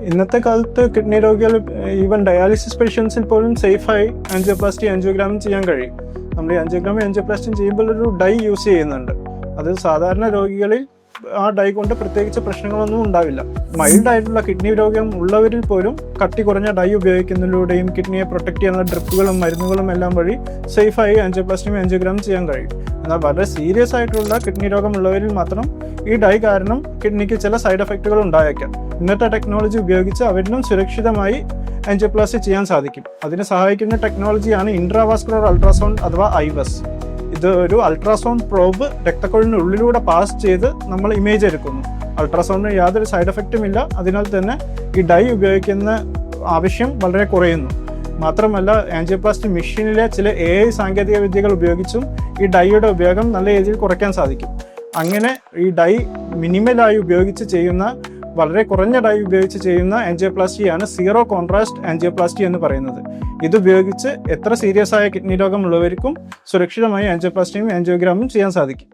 ഇന്നത്തെ കാലത്ത് കിഡ്നി രോഗികൾ ഈവൻ ഡയാലിസിസ് പേഷ്യൻസിൽ പോലും സേഫായി ആൻജിയോപ്ലാസ്റ്റി ആൻജിയോഗ്രാം ചെയ്യാൻ കഴിയും. നമ്മൾ ഈ ആൻജിയോഗ്രാം ആൻജിയോപ്ലാസ്റ്റി ചെയ്യുമ്പോൾ ഒരു ഡൈ യൂസ് ചെയ്യുന്നുണ്ട്. അത് സാധാരണ രോഗികളിൽ ആ ഡൈ കൊണ്ട് പ്രത്യേകിച്ച് പ്രശ്നങ്ങളൊന്നും ഉണ്ടാവില്ല. മൈൽഡ് ആയിട്ടുള്ള കിഡ്നി രോഗം ഉള്ളവരിൽ പോലും കട്ടി കുറഞ്ഞ ഡൈ ഉപയോഗിക്കുന്നതിലൂടെയും കിഡ്നിയെ പ്രൊട്ടക്ട് ചെയ്യുന്ന ഡ്രിപ്പുകളും മരുന്നുകളും എല്ലാം വഴി സേഫായി ആൻജിയോപ്ലാസ്റ്റിയും ആൻജിയോഗ്രാം ചെയ്യാൻ കഴിയും. എന്നാൽ വളരെ സീരിയസ് ആയിട്ടുള്ള കിഡ്നി രോഗമുള്ളവരിൽ മാത്രം ഈ ഡൈ കാരണം കിഡ്നിക്ക് ചില സൈഡ് എഫക്റ്റുകൾ ഉണ്ടായേക്കാം. ഇന്നത്തെ ടെക്നോളജി ഉപയോഗിച്ച് അവരിലും സുരക്ഷിതമായി ആൻജിയോപ്ലാസ്റ്റി ചെയ്യാൻ സാധിക്കും. അതിന് സഹായിക്കുന്ന ടെക്നോളജിയാണ് ഇൻട്രാവാസ്കുലർ അൾട്രാസൗണ്ട് അഥവാ ഐവസ്. ഇത് ഒരു അൾട്രാസൗണ്ട് പ്രോബ് രക്തക്കുഴലിനുള്ളിലൂടെ പാസ് ചെയ്ത് നമ്മൾ ഇമേജ് എടുക്കുന്നു. അൾട്രാസൗണ്ടിന് യാതൊരു സൈഡ് എഫക്റ്റും ഇല്ല. അതിനാൽ തന്നെ ഈ ഡൈ ഉപയോഗിക്കുന്ന ആവശ്യം വളരെ കുറയുന്നു. മാത്രമല്ല, ആൻജിയോപ്ലാസ്റ്റി മെഷീനിലെ ചില AI സാങ്കേതിക വിദ്യകൾ ഉപയോഗിച്ചും ഈ ഡൈയുടെ ഉപയോഗം നല്ല രീതിയിൽ കുറയ്ക്കാൻ സാധിക്കും. അങ്ങനെ ഈ ഡൈ മിനിമലായി ഉപയോഗിച്ച് ചെയ്യുന്ന, വളരെ കുറഞ്ഞ ഡൈ ഉപയോഗിച്ച് ചെയ്യുന്ന ആൻജിയോപ്ലാസ്റ്റിയാണ് സീറോ കോൺട്രാസ്റ്റ് ആൻജിയോപ്ലാസ്റ്റി എന്ന് പറയുന്നത്. ഇതുപയോഗിച്ച് എത്ര സീരിയസ് ആയ കിഡ്നി രോഗമുള്ളവർക്കും സുരക്ഷിതമായി ആൻജിയോപ്ലാസ്റ്റിയും ആൻജിയോഗ്രാമും ചെയ്യാൻ സാധിക്കും.